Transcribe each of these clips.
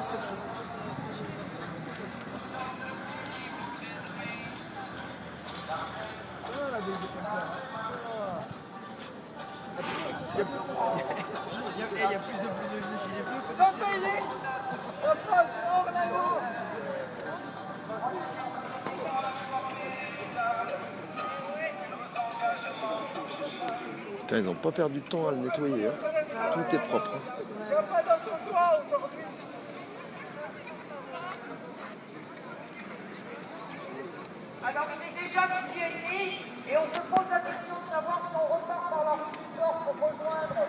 Il y a plus de gilets bleus que Putain, ils n'ont pas perdu de temps à le nettoyer. Hein. Tout est propre. Hein. Alors il est déjà midi et demi et on se pose la question de savoir si on repart par la rue du Nord pour rejoindre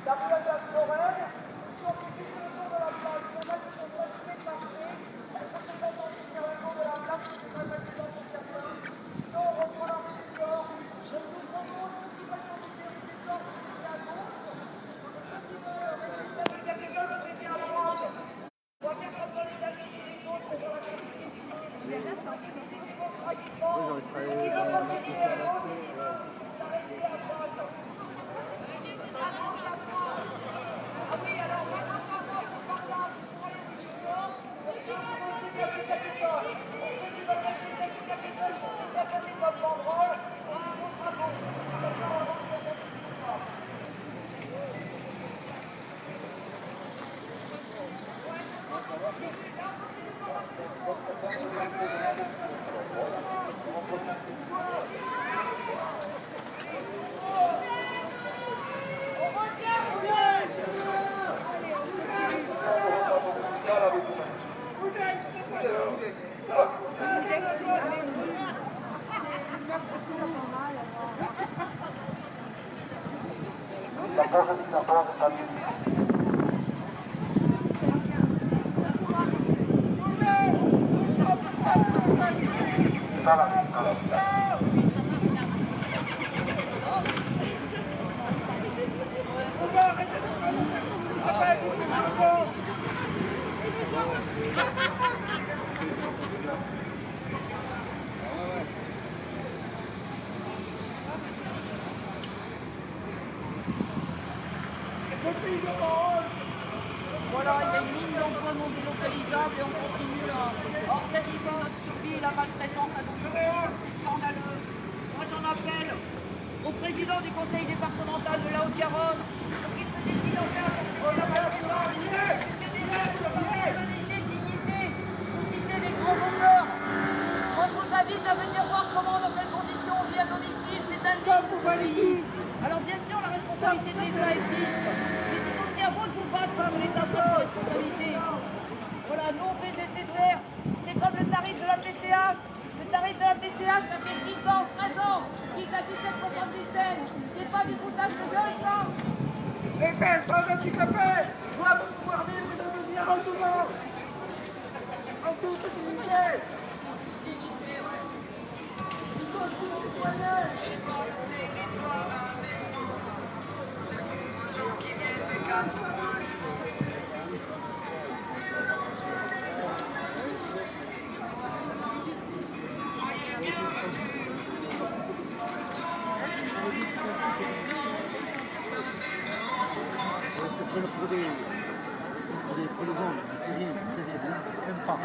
la place de la Florelle, si on fait juste le tour de la place. Il y en a qui sont fatigués de marcher, elles sont contentes de faire le tour de la place, c'est pas fatigant pour certains. Sinon on reprend la rue du Nord, donc nous prenons une petite voiture du Nord qui est à gauche, on est quasiment résultat de quelqu'un qui était à droite. On va faire comme dans les années 2000 pour voir la quantité du monde. Voilà, il y a une ligne d'emploi non délocalisable et on continue à organiser notre survie, la maltraitance à nos soignants, c'est scandaleux. Moi j'en appelle au président du conseil départemental de la Haute-Garonne pour qu'il se décide en faire la maltraitance. Humanité, dignité, dignité des grands vendeurs. Moi je vous invite à venir voir comment, dans quelles conditions on vit à domicile, c'est indigne. Alors bien sûr la responsabilité de l'État existe, mais c'est aussi à vous de vous battre pour l'État de votre responsabilité. Voilà, nous on fait le nécessaire. C'est comme le tarif de la PCH. Le tarif de la PCH, ça fait 10 ans, 13 ans qu'il est à 17% du scène. C'est pas du foutage de gueule ça. Les fesses dans le petit café doivent pouvoir vivre de devenir autonome. En toute dignité. pour les hommes, c'est bien, même pas.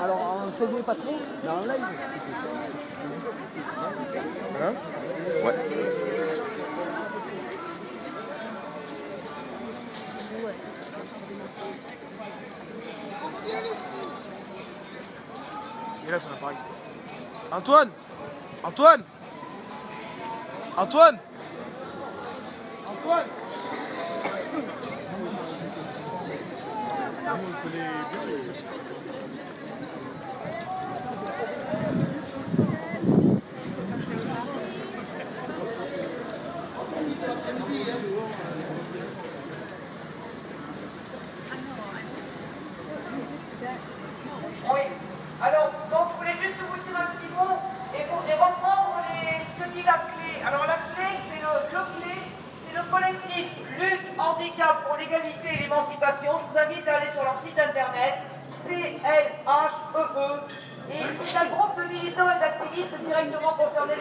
Alors, on ne pas trop, mais en live. Hein? Ouais. Il est là son appareil. Antoine! Antoine! Antoine! Antoine! On le connaît bien. Oui. Alors, donc, je voulais juste vous dire un petit mot et reprendre ce que dit la clé. Alors, la clé, c'est le collectif Lutte Handicap pour l'égalité et l'émancipation. Je vous invite à aller sur leur site internet. CLHEE. Et c'est un groupe de militants et d'activistes directement concernés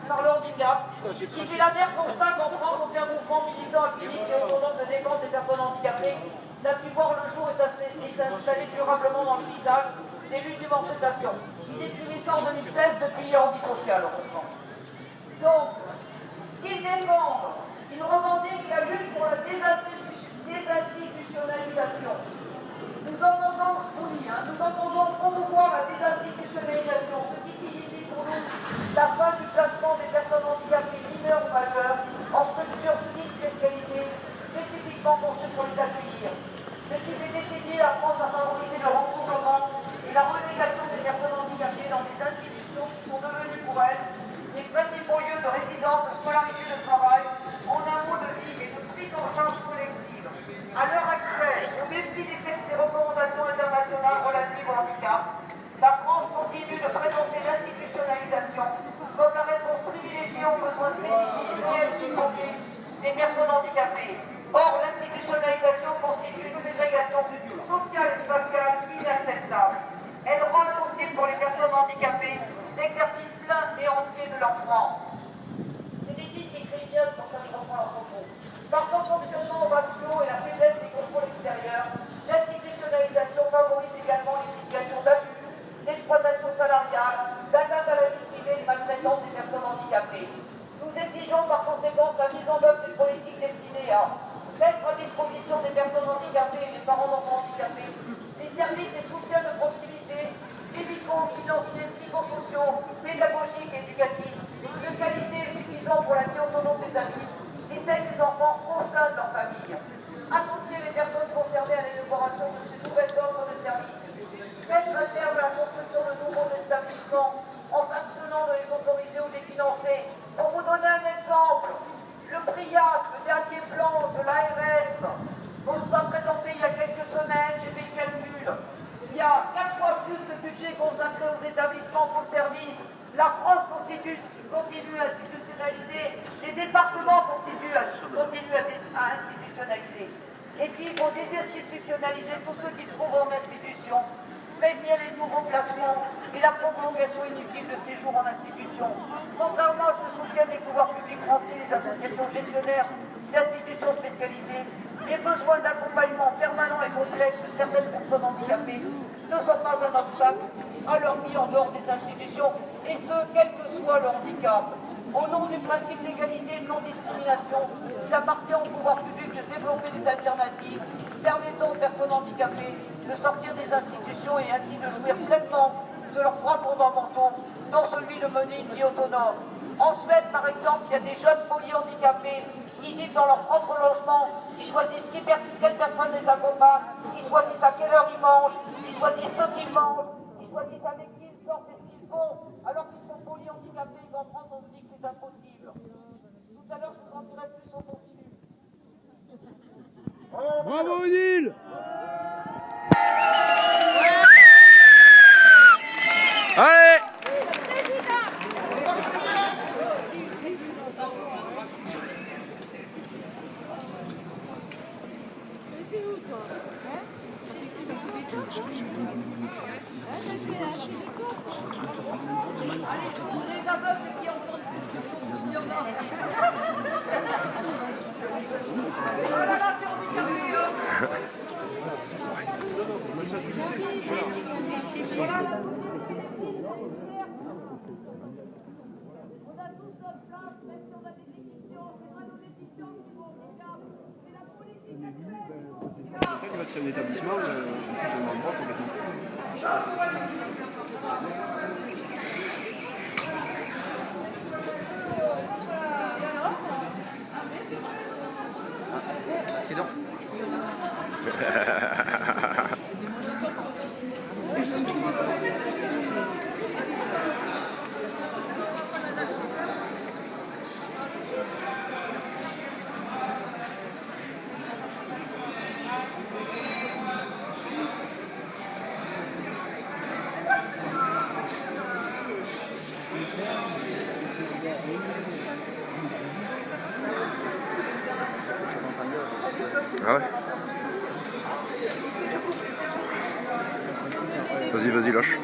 par le handicap qui fait l'amère constat qu'en France, aucun mouvement militant, activiste et autonome de défense des personnes handicapées n'a pu voir le jour et s'installer durablement dans le paysage des luttes d'émancipation. Il écrivait ça en 2016 depuis l'antisocial, heureusement. Donc, qu'ils défendent, ils revendiquent la lutte pour la désinstitutionnalisation. Nous entendons promouvoir la désinstitutionnalisation, ce qui signifie pour nous la fin du placement des personnes handicapées mineures ou majeures en structures dites spécialisées, spécifiquement conçues pour les accueillir. Ce qui fait décider la France à favoriser le recouvrement et la relégation des personnes handicapées dans des institutions qui sont devenues pour elles les principaux lieux de résidence, de scolarité, de travail, en un mot de vie et de prise en charge collective. À l'heure actuelle, au mépris des textes et recommandations internationales relatives au handicap, la France continue de présenter l'institutionnalisation comme la réponse privilégiée aux besoins spécifiques et des personnes handicapées. Or, l'institutionnalisation constitue une ségrégation sociale et spatiale inacceptable. Elle rend impossible pour les personnes handicapées l'exercice plein et entier de leurs droits. C'est des qui écrivent bien pour ça, je reprends leur propos. Par son fonctionnement au vase clos et la faiblesse des contrôles extérieurs, l'institutionnalisation favorise également les situations d'abus, d'exploitation salariale, d'atteinte à la vie privée et de maltraitance des personnes handicapées. Nous exigeons par conséquent la mise en œuvre d'une politique destinée à mettre à disposition des personnes handicapées et des parents d'enfants handicapés des services et soutiens de proximité, médicaux, financiers, psychosociaux, pédagogiques et éducatifs, de qualité et suffisants pour la vie autonome des adultes et celle des enfants au sein de leur famille. Associer les personnes concernées à l'élaboration de ces nouvelles offres de services. Mettre un terme à la construction de nouveaux établissements en s'abstenant de les autoriser ou de les financer. Pour vous donner un exemple, le PRIAC, le dernier plan de l'ARS, qu'on nous a présenté il y a quelques semaines, j'ai fait le calcul, il y a 4 fois plus de budget consacré aux établissements qu'aux services. La France continue à institutionnaliser, les départements continuent à institutionnaliser. Et puis il faut désinstitutionnaliser tous ceux qui se trouvent en institution, prévenir les nouveaux placements et la prolongation inutile de séjour en institution. Contrairement à ce que soutiennent les pouvoirs publics français, les associations gestionnaires d'institutions spécialisées, les besoins d'accompagnement permanent et complexe de certaines personnes handicapées ne sont pas un obstacle à leur mise en dehors des institutions, et ce, quel que soit le handicap. Au nom du principe d'égalité et de non-discrimination, il appartient au pouvoir public de développer des alternatives permettant aux personnes handicapées de sortir des institutions et ainsi de jouir pleinement de leurs droits fondamentaux, dont celui de mener une vie autonome. En Suède, par exemple, il y a des jeunes polyhandicapés qui vivent dans leur propre logement, qui choisissent quelle personne les accompagne, qui choisissent à quelle heure ils mangent, qui choisissent ce qu'ils mangent, qui choisissent avec qui ils sortent et ce qu'ils font, alors qu'ils sont polyhandicapés et qu'en France on se dit que c'est impossible. Tout à l'heure, je vous en dirai plus au continu. Bravo Odile. Allez. Les aveugles qui entendent il y en a. Oh là là, c'est handicapé, Voilà la on a tous notre place, même si on a des déficients, c'est pas nos déficients qui vont au handicap, c'est la politique actuelle. Après, tu vas créer un établissement, c'est un endroit complètement. C'est donc. Ah ouais. Vas-y, vas-y, lâche.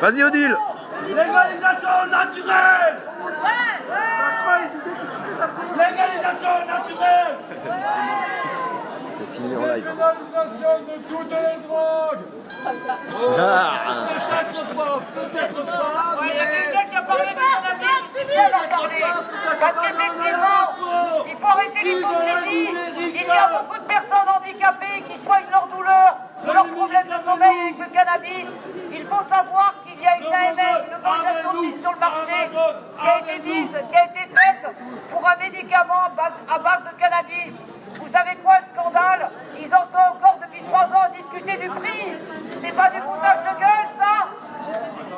Vas-y, Odile. Légalisation naturelle. Légalisation naturelle. C'est fini en live. Légalisation de toutes les drogues. Peut-être pas, Il y a quelqu'un qui a parlé de cannabis. Elle a parlé. Parce qu'effectivement, il faut arrêter l'hypocrisie. Il y a beaucoup de personnes handicapées qui soignent leur douleur ou leurs problèmes de sommeil avec le cannabis. Il faut savoir qu'il y a une AMM, une autorisation de mise sur le marché, qui a été faite pour un médicament à base de cannabis. Vous savez quoi le scandale? Ils en sont encore depuis 3 ans à discuter du prix. C'est pas du foutage de gueule, ça?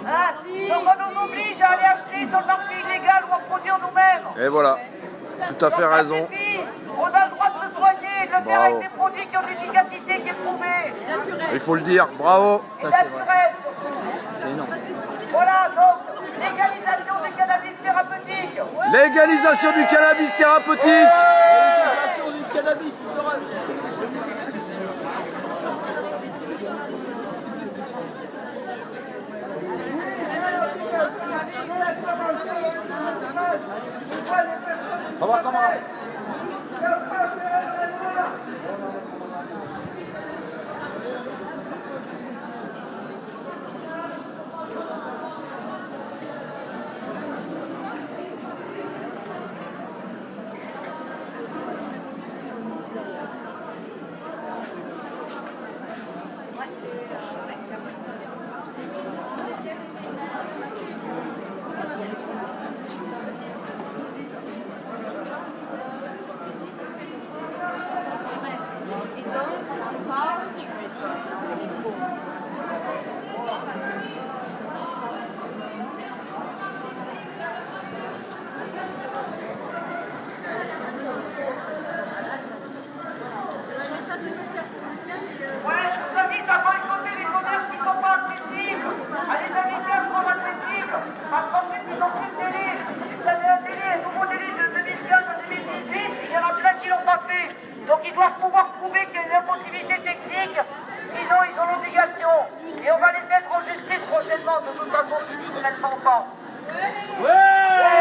Hein? Donc on nous oblige à aller acheter sur le marché illégal ou à produire nous-mêmes. Et voilà. Tout à fait raison. On a le droit de se soigner, de le faire avec des produits qui ont une efficacité qui est prouvée. Il faut le dire. Bravo. Et naturelle. Voilà, donc, légalisation du cannabis thérapeutique. Légalisation du cannabis thérapeutique. Légalisation du cannabis thérapeutique. Au revoir, camarade. doivent pouvoir prouver qu'il y a une impossibilité technique, sinon ils ont l'obligation. Et on va les mettre en justice prochainement, de toute façon, s'ils discrètement pas.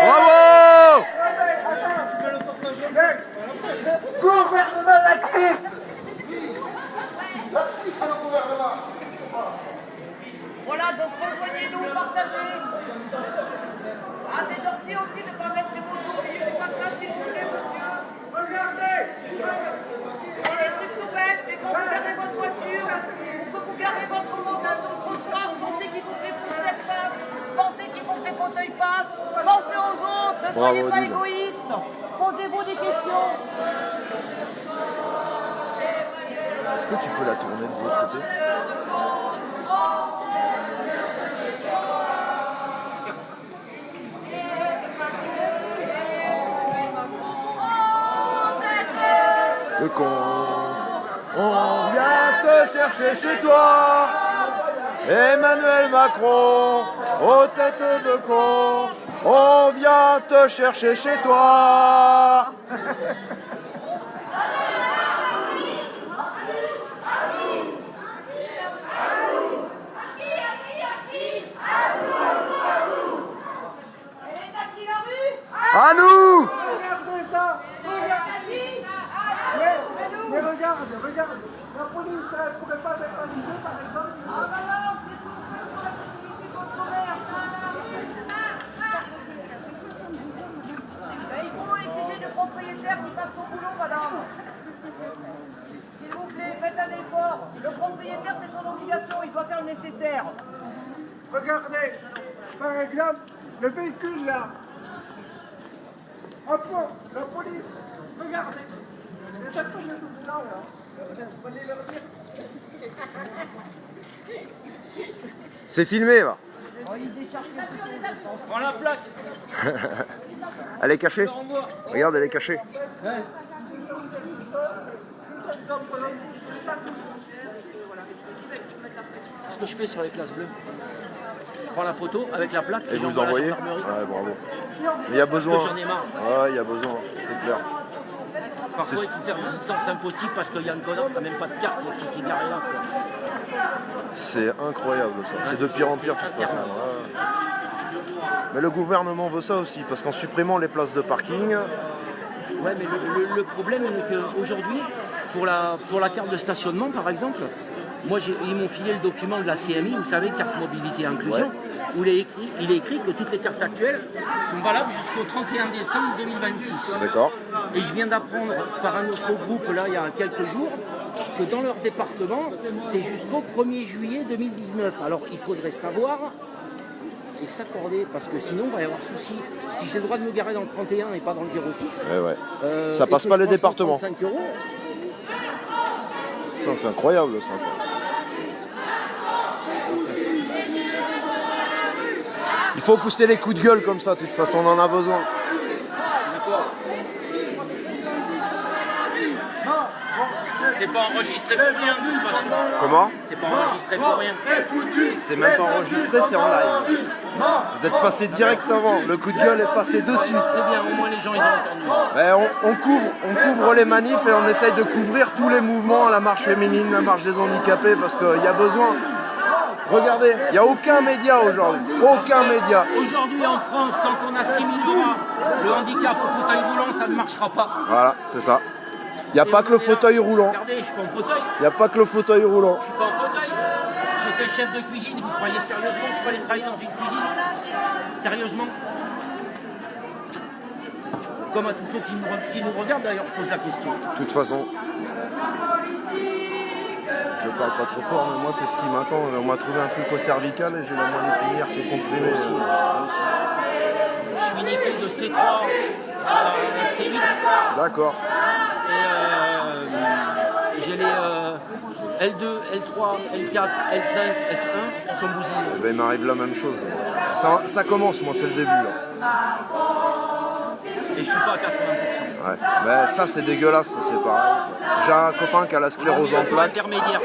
Bravo! Gouvernement de la crise. Voilà, donc rejoignez-nous, partagez. Ah, c'est gentil aussi de ne pas mettre les motos au milieu du passage, s'il vous plaît, monsieur. Regardez. C'est des trucs tout bêtes, mais quand vous garez votre voiture, ou que vous garez votre montage sur le trottoir, pensez qu'il faut que les poussettes passent, pensez qu'il faut que les fauteuils passent, pensez aux autres, ne soyez pas Dylan. égoïstes, posez-vous des questions. Est-ce que tu peux la tourner de l'autre côté? Le con. On vient te chercher chez toi, Emmanuel Macron, aux têtes de con. On vient te chercher chez toi. À nous! Regardez ça. Mais regarde. La police, elle ne pourrait pas mettre un idée, par exemple. Ah bah non, qu'est-ce qu'on fait sur la sécurité de votre commerce? Ben, il faut exiger du propriétaire qu'il fasse son boulot, madame. S'il vous plaît, faites un effort. Le propriétaire, c'est son obligation, il doit faire le nécessaire. Regardez, par exemple, le véhicule là. En fond, la police, regardez. Les personnes ne sont pas là. Vous allez leur dire. C'est filmé là. Prends la plaque. Elle est cachée. Regarde, elle est cachée. Ce que je fais sur les classes bleues, je prends la photo avec la plaque Et et vous j'envoie à la envoyez? gendarmerie. Ouais, bravo. Il y a besoin. Parce que j'en ai marre. Ouais, il y a besoin, c'est clair. Parfois, il faut faire des distances impossibles parce qu'il y a un connard qui n'a même pas de carte qui s'est garé là. Quoi. C'est incroyable ça. C'est de pire en pire de toute façon. infernal. Ouais. Mais le gouvernement veut ça aussi, parce qu'en supprimant les places de parking, Ouais, mais le problème, c'est qu'aujourd'hui, pour la carte de stationnement, par exemple, moi, ils m'ont filé le document de la CMI, vous savez, carte mobilité et inclusion, où il est écrit que toutes les cartes actuelles sont valables jusqu'au 31 décembre 2026. d'accord? Et je viens d'apprendre par un autre groupe, là, il y a quelques jours, que dans leur département, c'est jusqu'au 1er juillet 2019. Alors, il faudrait savoir et s'accorder, parce que sinon, il va y avoir souci. Si j'ai le droit de me garer dans le 31 et pas dans le 06, Ouais. Ça passe pas les départements. 5 €, Ça, c'est incroyable ça. Il faut pousser les coups de gueule comme ça, de toute façon on en a besoin. c'est pas enregistré pour rien, de toute façon. Comment? C'est pas enregistré pour rien. C'est même pas enregistré, c'est en live. Vous êtes passé direct avant, le coup de gueule est passé de suite. C'est bien, au moins les gens, ils ont entendu. Ben, on couvre les manifs et on essaye de couvrir tous les mouvements, la marche féminine, la marche des handicapés, parce qu'il y a besoin. Regardez, il n'y a aucun média aujourd'hui, aucun média. Aujourd'hui, en France, tant qu'on a 6 000 euros, le handicap au fauteuil roulant, ça ne marchera pas. Voilà, c'est ça. Il n'y a pas que le fauteuil roulant. Regardez, je suis pas en fauteuil. Il n'y a pas que le fauteuil roulant. Je suis pas en fauteuil. J'étais chef de cuisine. Vous croyez sérieusement que je peux aller travailler dans une cuisine? Sérieusement? Comme à tous ceux qui nous regardent, d'ailleurs, je pose la question. De toute façon, je parle pas trop fort, mais moi c'est ce qui m'attend. On m'a trouvé un truc au cervical et j'ai la moelle épinière qui est comprimée. Je suis niqué de C3 à C8. D'accord. Et j'ai les L2, L3, L4, L5, S1 qui sont bousillés. Eh ben, il m'arrive la même chose. Ça commence, moi c'est le début là. Et je suis pas à 80%. Ouais. Mais ça c'est dégueulasse, ça c'est pareil. J'ai un copain qui a la sclérose en plaques. Intermédiaire.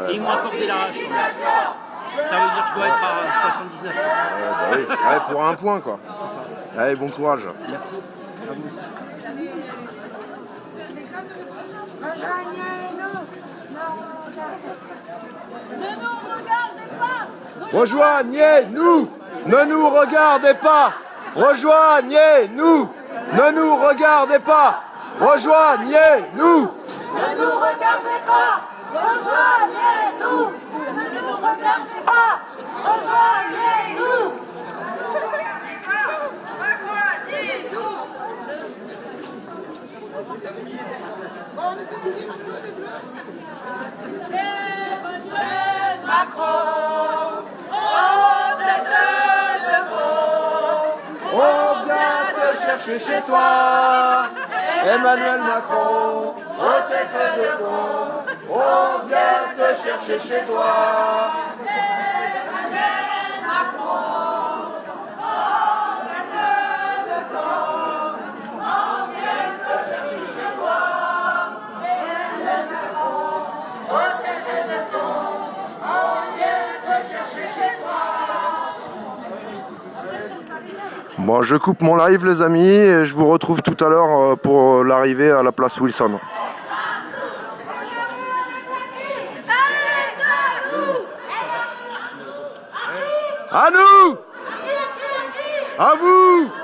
Et ils m'ont accordé la hache. Quand même. Ça veut dire que je dois être à 79. Bah oui. Ouais, pour un point quoi. Allez, bon courage. Merci. À vous. Rejoignez-nous! Ne nous regardez pas! Rejoignez-nous! Ne nous regardez pas! Rejoignez-nous! Ne nous regardez pas! Rejoignez-nous! Ne nous regardez pas! Rejoignez-nous! Emmanuel Macron, on On vient te chercher chez toi! Emmanuel Macron, protège de bon! On vient te chercher chez toi! Bon, je coupe mon live les amis et je vous retrouve tout à l'heure pour l'arrivée à la place Wilson. À nous! À vous!